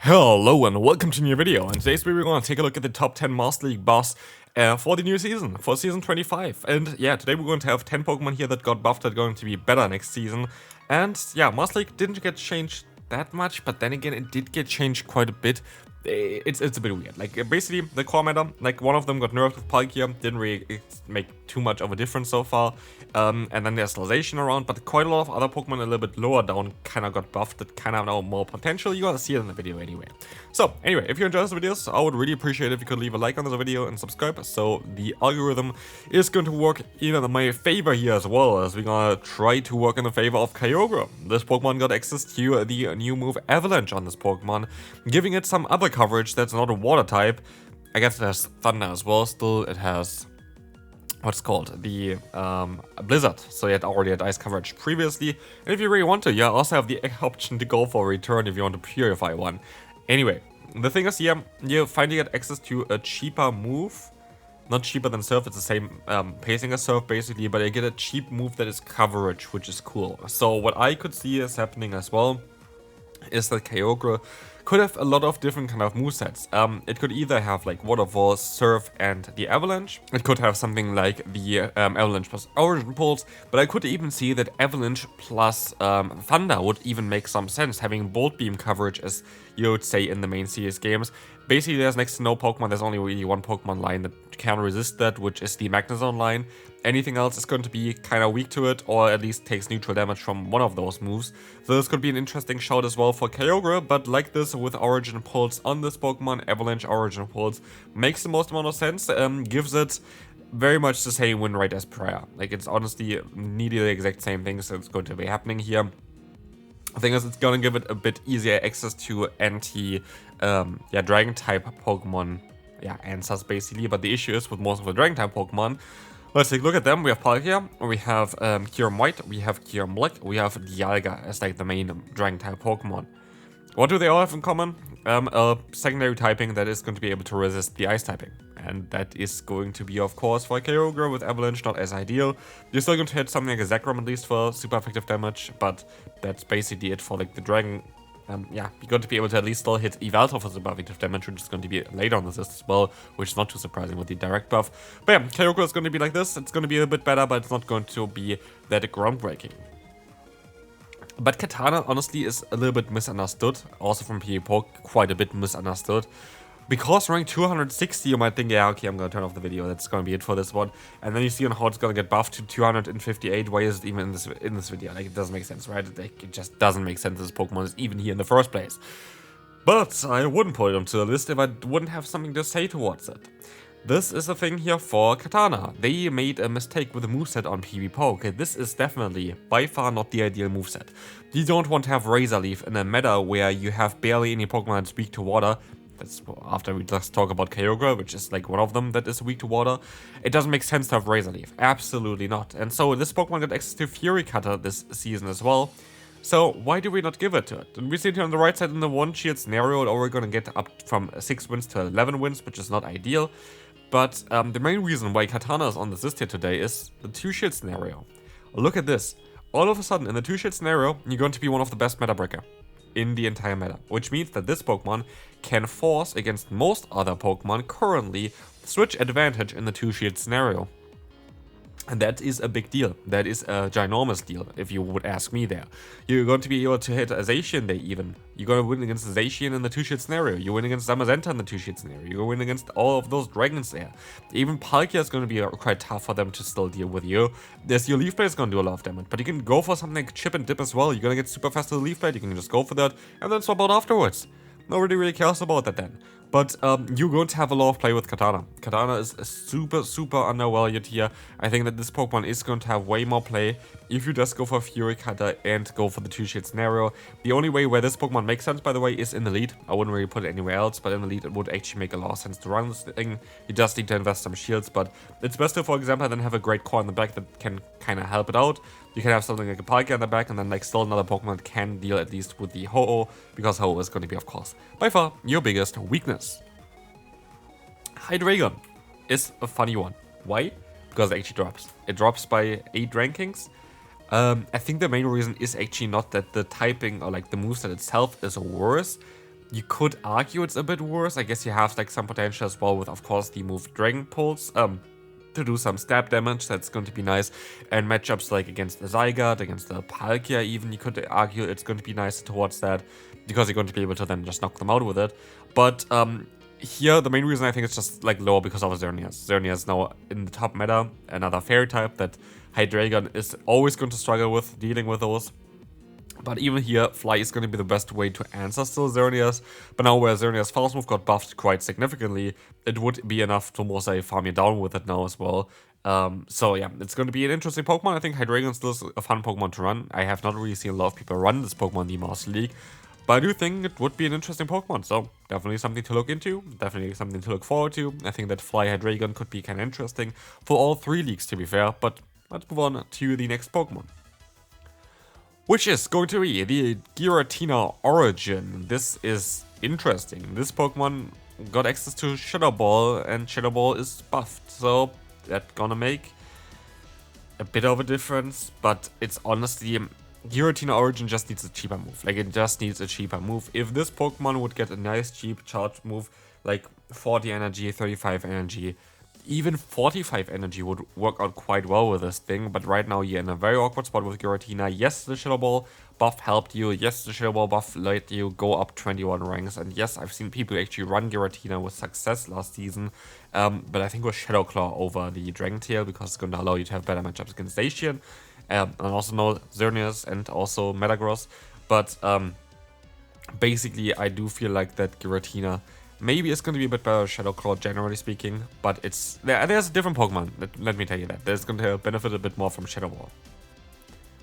Hello and welcome to a new video. In today's video we're going to take a look at the top 10 Master League boss for the new season, for season 25. And yeah, today we're going to have 10 Pokemon here that got buffed that are going to be better next season. And yeah, Master League didn't get changed that much, but then again it did get changed quite a bit. It's a bit weird. Like basically the core meta, like one of them got nerfed with Palkia, didn't really make too much of a difference so far. And then there's Slazation around, but quite a lot of other Pokemon a little bit lower down kind of got buffed that kind of now more potential. You're gonna see it in the video anyway. So anyway, if you enjoy the videos, I would really appreciate it if you could leave a like on this video and subscribe, so the algorithm is going to work in my favor here as well, as we're gonna try to work in the favor of Kyogre. This Pokemon got access to the new move Avalanche on this Pokemon, giving it some other coverage that's not a water type. I guess it has Thunder as well. Still, it has what's called the Blizzard, so you had already had ice coverage previously, and if you really want to, you also have the option to go for a return if you want to purify one. Anyway, the thing is here, you finally get access to a cheaper move. Not cheaper than Surf, it's the same pacing as Surf basically, but you get a cheap move that is coverage, which is cool. So what I could see is happening as well is that Kyogre could have a lot of different kind of movesets. It could either have like Waterfall, Surf, and the Avalanche. It could have something like the Avalanche plus Origin Pulse, but I could even see that Avalanche plus Thunder would even make some sense, having Bolt Beam coverage as you would say in the main series games. Basically, there's next to no Pokemon, there's only really one Pokemon line that can resist that, which is the Magnezone line. Anything else is going to be kind of weak to it, or at least takes neutral damage from one of those moves. So this could be an interesting shout as well for Kyogre, but like this with Origin Pulse on this Pokemon, Avalanche Origin Pulse makes the most amount of sense, gives it very much the same win rate as prior. Like it's honestly nearly the exact same things that's going to be happening here. The thing is, it's gonna give it a bit easier access to Dragon type Pokemon, answers basically. But the issue is with most of the Dragon type Pokemon, let's take a look at them. We have Palkia, we have Kyurem White, we have Kyurem Black, we have Dialga as like the main Dragon type Pokemon. What do they all have in common? A secondary typing that is going to be able to resist the ice typing. And that is going to be, of course, for Kyogre with Avalanche not as ideal. You're still going to hit something like a Zekrom at least for super effective damage, but that's basically it for like the Dragon. You're going to be able to at least still hit Yveltal for super effective damage, which is going to be later on this list as well, which is not too surprising with the direct buff. But yeah, Kyogre is going to be like this. It's going to be a bit better, but it's not going to be that groundbreaking. But Kartana, honestly, is a little bit misunderstood. Also from PvPoke, quite a bit misunderstood. Because rank 260, you might think, yeah, okay, I'm gonna turn off the video. That's gonna be it for this one. And then you see on how it's gonna get buffed to 258. Why is it even in this video? Like, it doesn't make sense, right? Like, it just doesn't make sense this Pokemon is even here in the first place. But I wouldn't put it onto the list if I wouldn't have something to say towards it. This is the thing here for Kartana. They made a mistake with the moveset on PvPoke. This is definitely, by far, not the ideal moveset. You don't want to have Razor Leaf in a meta where you have barely any Pokemon that speak to water. That's after we just talk about Kyogre, which is like one of them that is weak to water. It doesn't make sense to have Razor Leaf. Absolutely not. And so this Pokemon got access to Fury Cutter this season as well. So why do we not give it to it? And we see it here on the right side in the one shield scenario, or we're going to get up from 6 wins to 11 wins, which is not ideal. But the main reason why Kartana is on this list here today is the 2 shield scenario. Look at this. All of a sudden, in the 2 shield scenario, you're going to be one of the best meta breaker in the entire meta, which means that this Pokemon can force against most other Pokemon currently switch advantage in the 2 shield scenario. And that is a big deal. That is a ginormous deal, if you would ask me there. You're going to be able to hit a Zacian Day even. You're going to win against Zacian in the 2 shield scenario. You win against Zamazenta in the 2 shield scenario. You win against all of those dragons there. Even Palkia is going to be quite tough for them to still deal with you. There's your Leaf Blade is going to do a lot of damage, but you can go for something like Chip and Dip as well. You're going to get super fast to the Leaf Blade. You can just go for that and then swap out afterwards. Nobody really cares about that then. But you're going to have a lot of play with Kartana. Kartana is super undervalued here. I think that this Pokemon is going to have way more play if you just go for Fury Cutter and go for the 2 shield scenario. The only way where this Pokemon makes sense, by the way, is in the lead. I wouldn't really put it anywhere else, but in the lead it would actually make a lot of sense to run this thing. You just need to invest some shields, but it's best to, for example, then have a great core in the back that can kind of help it out. You can have something like a Palkia in the back, and then like still another Pokemon that can deal at least with the Ho-Oh, because Ho-Oh is going to be, of course, by far your biggest weakness. Hydreigon is a funny one. Why? Because it actually drops. It drops by 8 rankings. I think the main reason is actually not that the typing or like the moveset itself is worse. You could argue it's a bit worse. I guess you have like some potential as well with, of course, the move Dragon Pulse to do some stab damage. That's going to be nice. And matchups like against the Zygarde, against the Palkia even, you could argue it's going to be nice towards that because you're going to be able to then just knock them out with it. But here, the main reason I think it's just like lower because of Xerneas. Xerneas now in the top meta, another fairy type that Hydreigon is always going to struggle with dealing with those. But even here, Fly is going to be the best way to answer still Xerneas. But now where Xerneas' fast move got buffed quite significantly, it would be enough to more say farm you down with it now as well. So yeah, it's going to be an interesting Pokemon. I think Hydreigon still is a fun Pokemon to run. I have not really seen a lot of people run this Pokemon in the Master League. But I do think it would be an interesting Pokemon, so definitely something to look into, definitely something to look forward to. I think that Fly Hydreigon could be kind of interesting for all 3 leagues to be fair, but let's move on to the next Pokemon. Which is going to be the Giratina Origin. This is interesting. This Pokemon got access to Shadow Ball and Shadow Ball is buffed, so that's gonna make a bit of a difference, but it's honestly... Giratina Origin just needs a cheaper move. Like, it just needs a cheaper move. If this Pokemon would get a nice cheap charge move, like 40 energy, 35 energy, even 45 energy would work out quite well with this thing. But right now you're in a very awkward spot with Giratina. Yes, the Shadow Ball buff helped you. Yes, the Shadow Ball buff let you go up 21 ranks. And yes, I've seen people actually run Giratina with success last season. But I think with Shadow Claw over the Dragon Tail, because it's going to allow you to have better matchups against Zacian. And also know Xerneas and also Metagross. But basically, I do feel like that Giratina maybe is going to be a bit better Shadow Claw, generally speaking. But it's there's a different Pokemon, let me tell you that. There's going to benefit a bit more from Shadow Ball.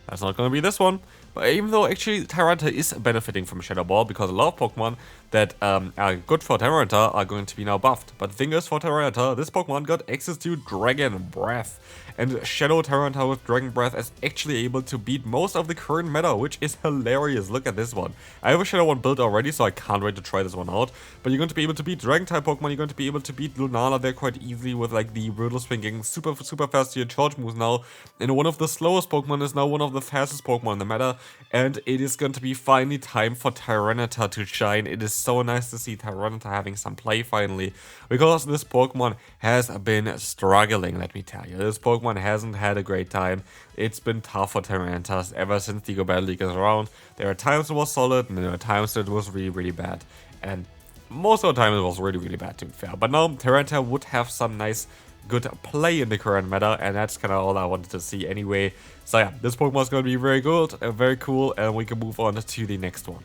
That's not going to be this one. But even though actually Tyranitar is benefiting from Shadow Ball, because a lot of Pokemon that are good for Tyranitar are going to be now buffed. But the thing is, for Tyranitar, this Pokemon got access to Dragon Breath. And Shadow Tyranitar with Dragon Breath is actually able to beat most of the current meta, which is hilarious. Look at this one. I have a Shadow one built already, so I can't wait to try this one out. But you're going to be able to beat Dragon type Pokemon, you're going to be able to beat Lunala there quite easily with like the Riddle Swinging super fast to your charge moves now. And one of the slowest Pokemon is now one of the fastest Pokemon in the meta. And it is going to be finally time for Tyranitar to shine. It is so nice to see Tyranitar having some play finally, because this Pokemon has been struggling, let me tell you. This Pokemon hasn't had a great time. It's been tough for Tyranitar ever since the GO Battle League is around. There are times it was solid, and there are times it was really bad. And most of the time it was really bad, to be fair. But now Tyranitar would have some nice good play in the current meta, and that's kind of all I wanted to see anyway. So yeah, this Pokemon is going to be very good, very cool, and we can move on to the next one,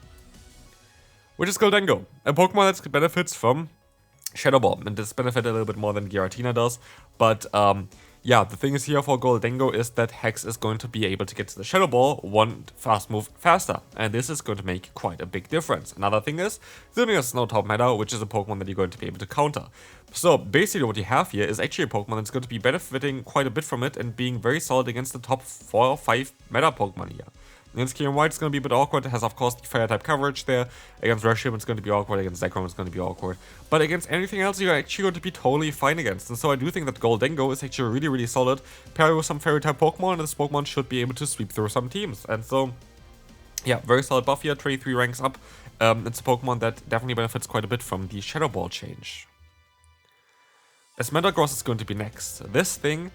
which is Gholdengo, a Pokemon that benefits from Shadow Ball, and this benefits a little bit more than Giratina does. But yeah, the thing is here for Gholdengo is that Hex is going to be able to get to the Shadow Ball one fast move faster, and this is going to make quite a big difference. Another thing is, Xerneas is now top meta, which is a Pokemon that you're going to be able to counter. So basically what you have here is actually a Pokemon that's going to be benefiting quite a bit from it and being very solid against the top 4 or 5 meta Pokemon here. Against Kareem White, it's going to be a bit awkward. It has, of course, the Fire-type coverage there. Against Reshiram, it's going to be awkward. Against Zekrom, it's going to be awkward. But against anything else, you're actually going to be totally fine against. And so I do think that Gholdengo is actually really solid. Paired with some Fairy-type Pokemon, and this Pokemon should be able to sweep through some teams. And so, yeah, very solid buff here. 23 ranks up. It's a Pokemon that definitely benefits quite a bit from the Shadow Ball change. As Metagross is going to be next. This thing...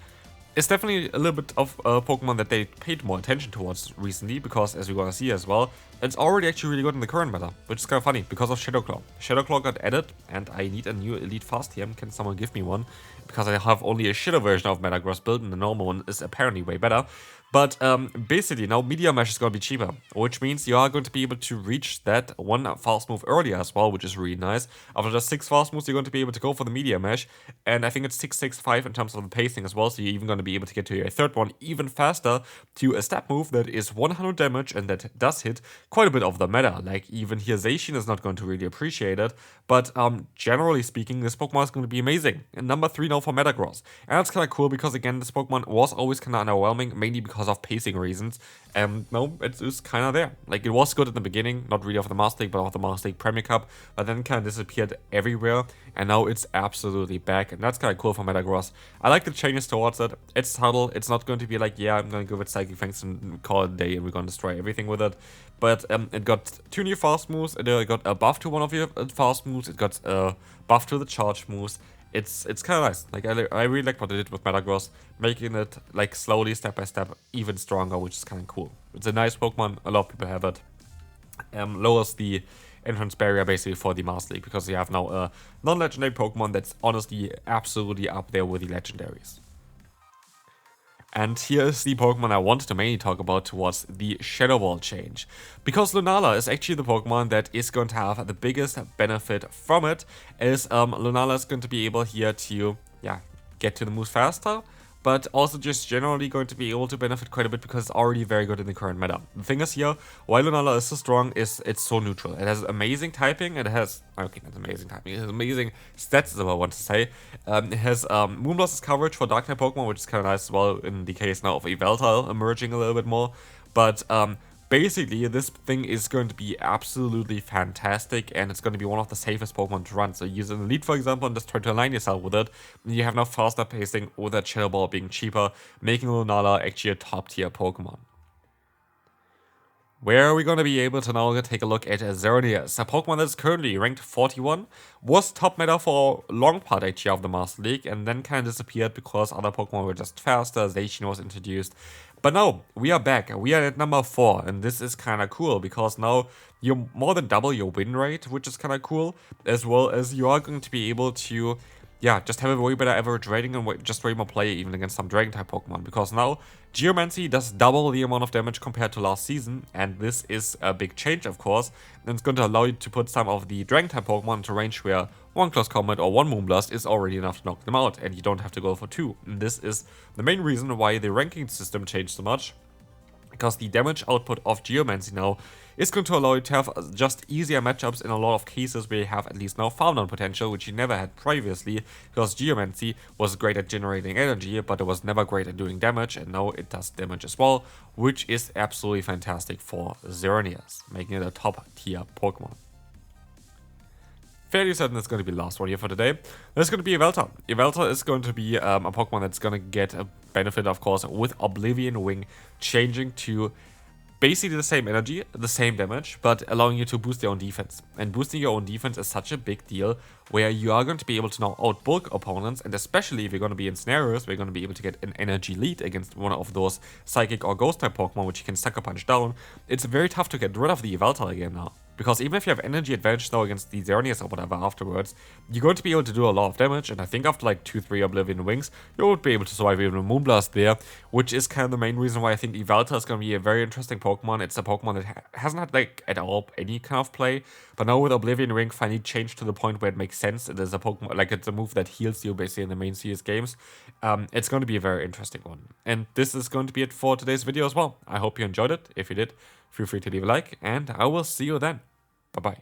it's definitely a little bit of a Pokemon that they paid more attention towards recently, because as we're gonna see as well, it's already actually really good in the current meta, which is kind of funny because of Shadow Claw. Shadow Claw got added, and I need a new Elite Fast TM. Can someone give me one? Because I have only a shitter version of Metagross built, and the normal one is apparently way better. But basically now Meteor Mash is going to be cheaper, which means you are going to be able to reach that one fast move earlier as well, which is really nice. After just 6 fast moves, you're going to be able to go for the Meteor Mash, and I think it's 665 in terms of the pacing as well, so you're even going to be able to get to your third one even faster to a stab move that is 100 damage and that does hit quite a bit of the meta. Like, even here Zacian is not going to really appreciate it, but generally speaking, this Pokemon is going to be amazing. And number 3 now for Metagross. And that's kind of cool because, again, this Pokemon was always kind of underwhelming, mainly because of pacing reasons. No, it's kind of there. Like, it was good at the beginning, not really of the Master League, but of the Master League Premier Cup, but then kind of disappeared everywhere, and now it's absolutely back, and that's kind of cool for Metagross. I like the changes towards it. It's subtle. It's not going to be like, yeah, I'm going to give it Psychic Fangs and call it a day, and we're going to destroy everything with it. but it got 2 new fast moves, it got a buff to one of your fast moves, it got a buff to the charge moves. It's kind of nice. Like, I really like what they did with Metagross, making it, like, slowly, step by step, even stronger, which is kind of cool. It's a nice Pokemon, a lot of people have it. Lowers the entrance barrier basically for the Master League, because you have now a non-legendary Pokemon that's honestly absolutely up there with the legendaries. And here's the Pokemon I wanted to mainly talk about towards the Shadow Ball change. Because Lunala is actually the Pokemon that is going to have the biggest benefit from it, as Lunala is going to be able here to, get to the moves faster, but also just generally going to be able to benefit quite a bit because it's already very good in the current meta. The thing is here, why Lunala is so strong is it's so neutral. It has amazing typing, it has, okay, not amazing typing, it has amazing stats is what I want to say. It has Moonblast's coverage for Dark type Pokemon, which is kind of nice as well in the case now of Yveltal emerging a little bit more. But basically, this thing is going to be absolutely fantastic, and it's going to be one of the safest Pokemon to run. So use an Elite, for example, and just try to align yourself with it. And you have now faster pacing with that Shadow Ball being cheaper, making Lunala actually a top tier Pokemon. Where are we going to be able to now take a look at Xerneas, a Pokemon that's currently ranked 41, was top meta for a long part actually of the Master League, and then kind of disappeared because other Pokemon were just faster, Zacian was introduced. But now, we are back, we are at number 4, and this is kind of cool, because now you more than double your win rate, which is kind of cool, as well as you are going to be able to, just have a way better average rating and just way more play even against some Dragon-type Pokemon, because now Geomancy does double the amount of damage compared to last season, and this is a big change, of course, and it's going to allow you to put some of the Dragon-type Pokemon into range where one Close Combat or one Moonblast is already enough to knock them out, and you don't have to go for 2. And this is the main reason why the ranking system changed so much, because the damage output of Geomancy now is going to allow you to have just easier matchups in a lot of cases where you have at least now Farm Down potential, which you never had previously, because Geomancy was great at generating energy, but it was never great at doing damage, and now it does damage as well, which is absolutely fantastic for Xerneas, making it a top tier Pokemon. Fairly certain it's going to be the last one here for today. There's going to be Yveltal. Yveltal is going to be a Pokemon that's going to get a benefit, of course, with Oblivion Wing changing to basically the same energy, the same damage, but allowing you to boost your own defense. And boosting your own defense is such a big deal, where you are going to be able to now outbulk opponents, and especially if you're going to be in scenarios where you're going to be able to get an energy lead against one of those Psychic or Ghost type Pokemon, which you can Sucker Punch down, it's very tough to get rid of the Yveltal again now. Because even if you have energy advantage now against the Xerneas or whatever afterwards, you're going to be able to do a lot of damage, and I think after like 2-3 Oblivion Wings, you would be able to survive even a Moonblast there, which is kind of the main reason why I think Yveltal is going to be a very interesting Pokemon. It's a Pokemon that hasn't had like at all any kind of play, but now with Oblivion Ring finally changed to the point where it makes sense. It is a Pokemon, like it's a move that heals you basically in the main CS games. It's going to be a very interesting one. And this is going to be it for today's video as well. I hope you enjoyed it. If you did, feel free to leave a like, and I will see you then. Bye-bye.